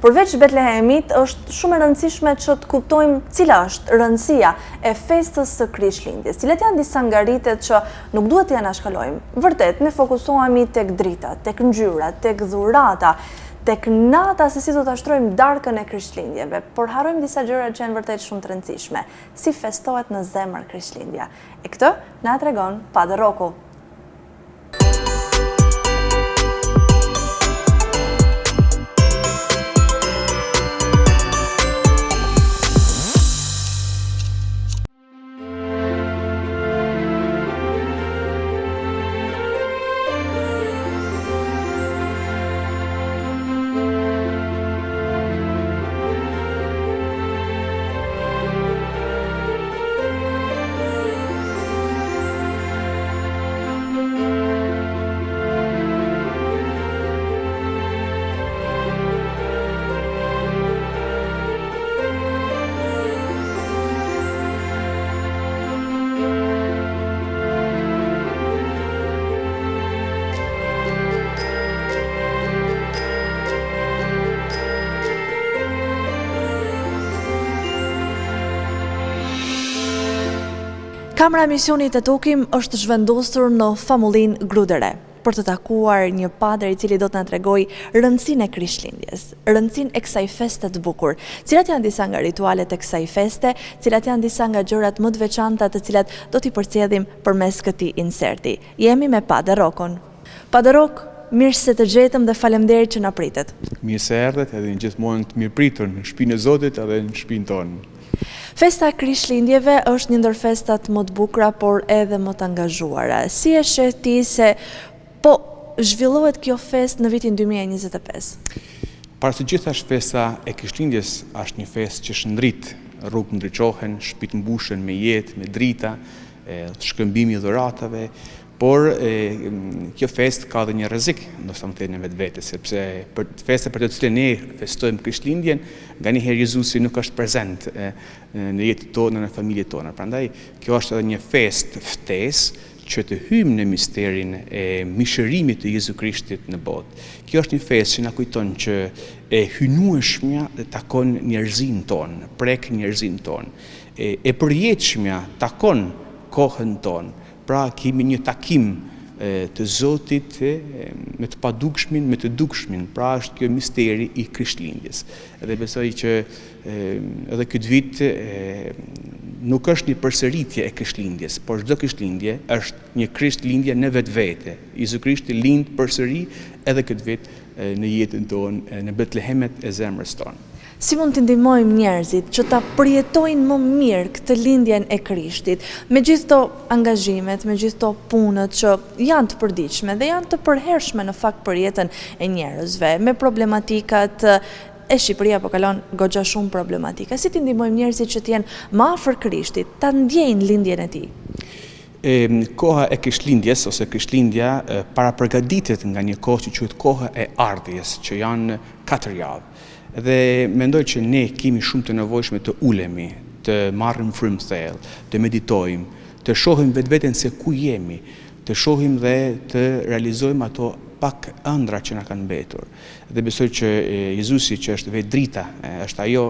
Përveç Betlehemit, është shumë e rëndësishme që të kuptojmë cila është rëndësia e festës së Krishtlindjes. Cilat janë disa ngaritet që nuk duhet t'ja anashkalojmë. Vërtet, ne fokusohemi tek drita, tek ngjyrat, tek dhurata, tek nata se si do ta shtrojmë darkën e Krishtlindjeve, por harrojmë disa gjëra që janë vërtet shumë të rëndësishme, si festohet në zemër Krishtlindja. E këtë na tregon Padre Rocco. Kamera e misionit e Tokim është zhvendosur në famullinë Grudere për të takuar një padre i cili do të na tregojë rëndësinë e Krishtlindjes, rëndësinë e kësaj feste të bukur. Cilat janë disa nga ritualet e kësaj feste, cilat janë disa nga gjërat më të veçanta të cilat do t'i përcjellim përmes këtij inserti. Jemi me Padre Roccon. Padre Rocco, mirë se të gjetëm dhe faleminderit që na pritet. Mirë se erdhët edhe gjithmonë të mirëpritur në shtëpinë e Zotit edhe në shtëpinë tonë. Festa e Krishtlindjeve është një ndër festat më të bukura, por edhe më të angazhuara. Si e sheh ti se po zhvillohet kjo festë në vitin 2025? Para së gjithash, festa e Krishtlindjes është një festë që shndrit, rrugë ndriçohen, shtëpitë mbushen me jetë, me drita, shkëmbimi i dhuratave, por kjo festë ka dhe një rrezik, ndoshta më thënë vetvete, sepse për festa për të cilën ne festojmë Krishtlindjen, nganjëherë Jezusi nuk është prezent në jetën tonë, në familjet tona. Prandaj kjo është edhe një festë ftesë që të hyjmë në misterin e mishërimit të Jezu Krishtit në botë. Kjo është një festë që na kujton që e hynueshmja takon njerëzin tonë, prek njerëzin tonë. E përjetshmja takon kohën tonë. Pra kemi një takim të Zotit me të padukshmin, me të dukshmin. Pra është kjo misteri i Krishtlindjes. Edhe besoj që edhe këtë vit nuk është një përsëritje e Krishtlindjes, por çdo Krishtlindje është një Krishtlindje në vetvete. Jezu Krishti lind përsëri edhe këtë vit në jetën tonë, në Betlehemet e zemrës tonë. Si mund të ndihmojmë njerëzit që ta përjetojnë më mirë këtë lindjen e Krishtit, me gjithë këto angazhimet, me gjithë këto punët që janë të përditshme dhe janë të përhershme në fakt për jetën e njerëzve, me problematikat e Shqipëria po kalon goxha shumë problematika. Si të ndihmojmë njerëzit që të jenë më afër Krishtit, ta ndjejnë lindjen e tij? Koha e Krishtlindjes ose Krishtlindja para përgatitet nga një kohë që quhet koha e ardhjes, që janë 4 javë. Dhe mendoj që ne kemi shumë të nevojshme të ulemi, të marrim frymë thellë, të meditojmë, të shohim vetveten se ku jemi, të shohim dhe të realizojmë ato pak ëndra që na kanë mbetur. Dhe besoj që Jezusi, që është vetë drita, është ajo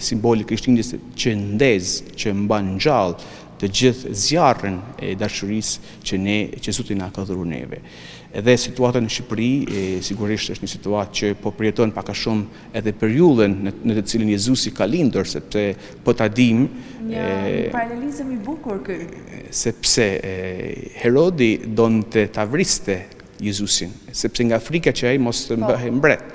simboli Krishtlindjes që ndez, që mban gjallë të gjithë zjarrin e dashurisë që Zoti na ka dhëruar neve. Edhe situata në Shqipëri sigurisht është një situatë që po përjeton pak a shumë edhe periudhën në të cilën Jezusi ka lindur, sepse po ta dim një paralelizëm i bukur ky. Sepse Herodi donte ta vriste Jezusin, sepse nga frika që ai mos të bëhej mbret.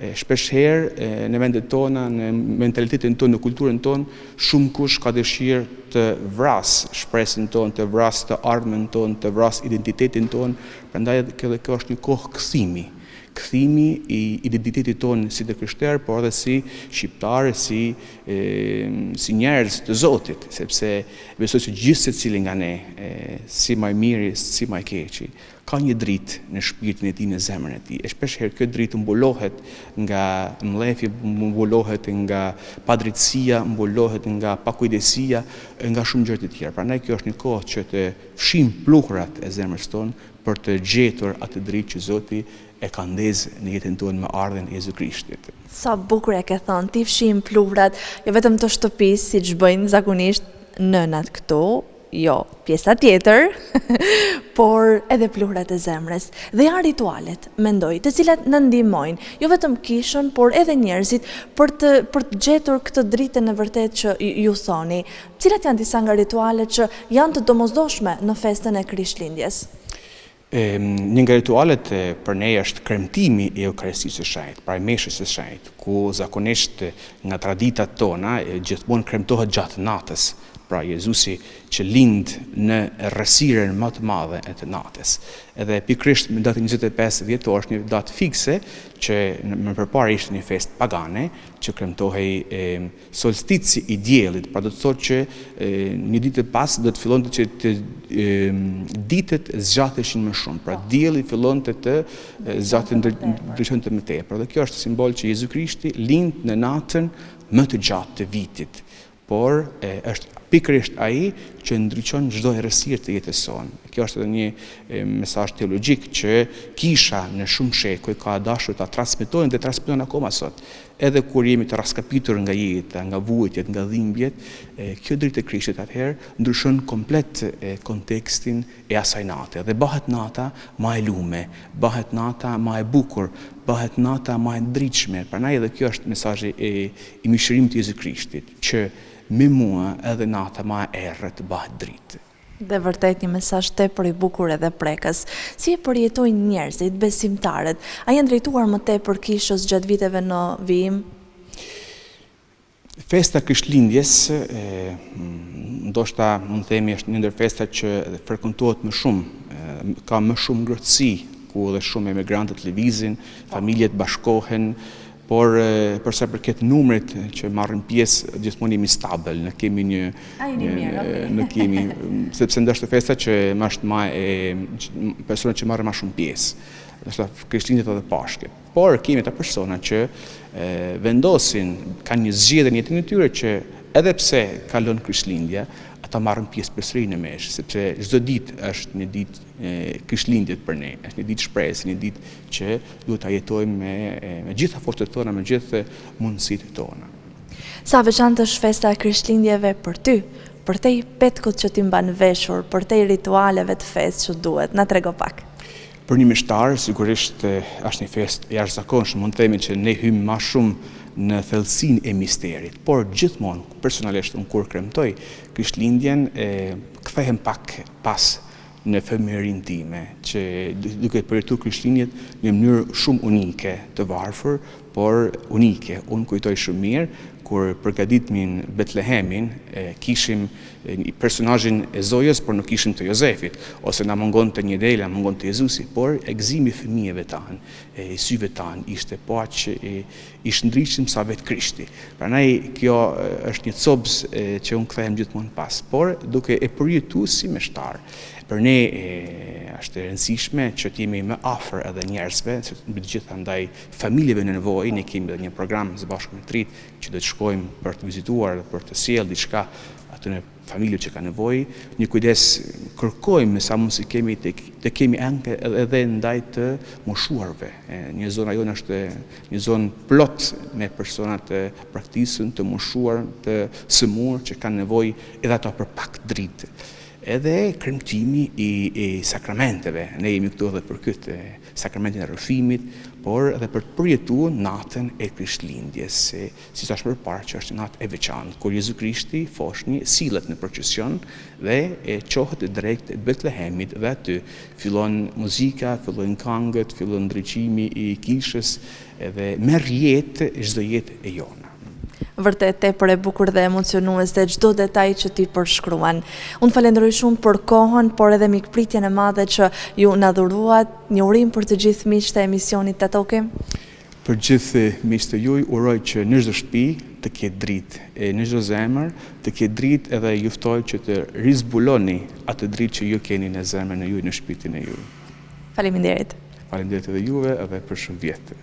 Shpesh herë në vendet tona, në mentalitetin tonë, në kulturën tonë, shumë kush ka dëshirë të vras shpresën tonë, të vras të ardhmen tonë, të vras identitetin tonë. Prandaj kjo është një kohë kthimi i identitetit tonë si të krishterë, por edhe si shqiptarë, si njerëz të Zotit, sepse besoj se gjithë secili nga ne, si më i miri, si më i keqi, ka një dritë në shpirtin e tij, në zemrën e tij. E shpesh herë kjo dritë mbulohet nga mlefi, mbulohet nga padrejtësia, mbulohet nga pakujdesia, nga shumë gjëra të tjera. Prandaj kjo është një kohë që të fshim pluhurat e zemrës tonë për të gjetur atë dritë që Zoti e ka ndezë në jetën tonë me ardhen e Jezu Krishtit. Sa bukur e ke thënë, ti fshim pluhurat, jo vetëm të shtëpisë, siç bëjnë zakonisht nënat këtu, jo pjesa tjetër, por edhe pluhurat e zemrës. Dhe janë ritualet, mendoj, të cilat na ndihmojnë, jo vetëm kishën, por edhe njerëzit për të gjetur këtë dritën e vërtet që ju thoni. Cilat janë disa nga ritualet që janë të domosdoshme në festën e Krishtlindjes? Një nga ritualet për ne është kremtimi e Eukaristisë së Shenjtë, pra e meshës së Shenjtë, ku zakonisht nga traditat tona gjithmonë kremtohet gjatë natës. Pra Jezusi që lind në errësirën më të madhe e të natës. Edhe pikërisht në datën 25 dhjetor është një datë fikse që më përpara ishte një festë pagane që kremtohej solstici i diellit, pra do të thotë që një ditë pas do të fillonte që të ditët zgjateshin më shumë. Pra dielli fillonte të ndryshonte më tepër. Dhe kjo është simbol që Jezu Krishti lind në natën më të gjatë të vitit. Por është pikërisht ai që ndriçon çdo errësirë të jetës sonë. Kjo është edhe një mesazh teologjik që kisha në shumë shekuj ka dashur ta transmetojnë dhe transmetojnë akoma sot. Edhe kur jemi të raskapitur nga jeta, nga vujtjet, nga dhimbjet, kjo dritë e Krishtit atëherë ndryshon komplet kontekstin e asaj nate. Dhe bëhet nata më e lume, bëhet nata më e bukur, bëhet nata më e ndritshme. Prandaj edhe kjo është mesazhi i mishërimit të Jezu Krishtit, që me mua edhe nata ma errët bëhet dritë. Dhe vërtet një mesazh tepër i bukur edhe prekës. Si e përjetojnë njerëzit, besimtarët? A janë drejtuar më tepër kishës gjatë viteve në vijim? Festa Krishtlindjes, ndoshta mund të themi është një ndër festat që frekuentohet më shumë, ka më shumë ngrohtësi, ku edhe shumë emigrantët lëvizin, familjet bashkohen. Por për sa përket numrit që marrin pjesë, gjithmonë jemi stabil, ne kemi sepse ndoshta festa që më është më personat që marrin më shumë pjesë, ndoshta Krishtlindjet edhe Pashkët. Por kemi ata persona që vendosin, kanë një zgjedhje në jetën e tyre që edhe pse kalon Krishtlindja, ata marrin pjesë përsëri në meshë, sepse çdo ditë është një ditë Krishtlindjet për ne, është një ditë shpresë, një ditë që duhet ta jetojmë me gjitha forcat tona, me gjithë mundësitë tona. Sa veçantë është festa e Krishtlindjeve për ty, për te i petkut që ti mban veshur, për te i ritualeve të festë që duhet, na trego pak. Për një meshtar, sigurisht është një festë jashtëzakonshme, mund të themi që ne hymë më shumë në thellësinë e misterit, por gjithmonë, personalisht unë kur kremtoj Krishtlindjen, kthehem pak pas në fëmijërinë time, që duke përjetuar Krishtlindjet në mënyrë shumë unike, të varfër, por unike. Unë kujtoj shumë mirë kur përgatitnin Betlehemin, kishim personazhin e Zojës, por nuk kishim të Jozefit, ose na mungonte një dele, na mungonte Jezusi, por e gëzimi i fëmijëve tanë, e syve tanë ishte po aq i shndritshëm sa vetë Krishti. Prandaj kjo është një copës që unë kthehem gjithmonë pas, por duke e përjetuar si meshtar. Për ne është e rëndësishme që të jemi më afër edhe njerëzve, mbi të gjitha ndaj familjeve në nevojë. Ne kemi edhe një program së bashku me TRIT që do të shkojmë për të vizituar dhe për të sjellë diçka aty në familje që ka nevojë. Një kujdes kërkojmë me sa mundsi kemi të kemi anke edhe ndaj të moshuarve. Një zonë jonë është një zonë plot me persona të praktikën, të moshuar, të sëmurë që kanë nevojë edhe ato për pak dritë. Edhe kremtimi i sakramenteve. Ne jemi këtu edhe për këtë sakramentin e rrëfimit, por edhe për të përjetuar natën e Krishtlindjes, si thash më parë që është natë e veçantë, kur Jezu Krishti foshnjë sillet në procesion dhe çohet drejt Betlehemit dhe aty fillon muzika, fillojnë këngët, fillon ndriçimi i kishës edhe merr jetë çdo jetë e jona. Vërtet tepër e bukur dhe emocionuese çdo detaj që ti përshkruan. Unë falenderoj shumë për kohën, por edhe mikpritjen e madhe që ju na dhuruat. Një urim për të gjithë miqtë e emisionit Të Tokim. Për gjithë miqtë e juaj uroj që në çdo shtëpi të ketë dritë, në çdo zemër të ketë dritë, edhe ju ftoj që të rizbuloni atë dritë që ju keni në zemrën e juaj, në shpirtin e juaj. Faleminderit. Faleminderit edhe juve edhe për shumë vjet.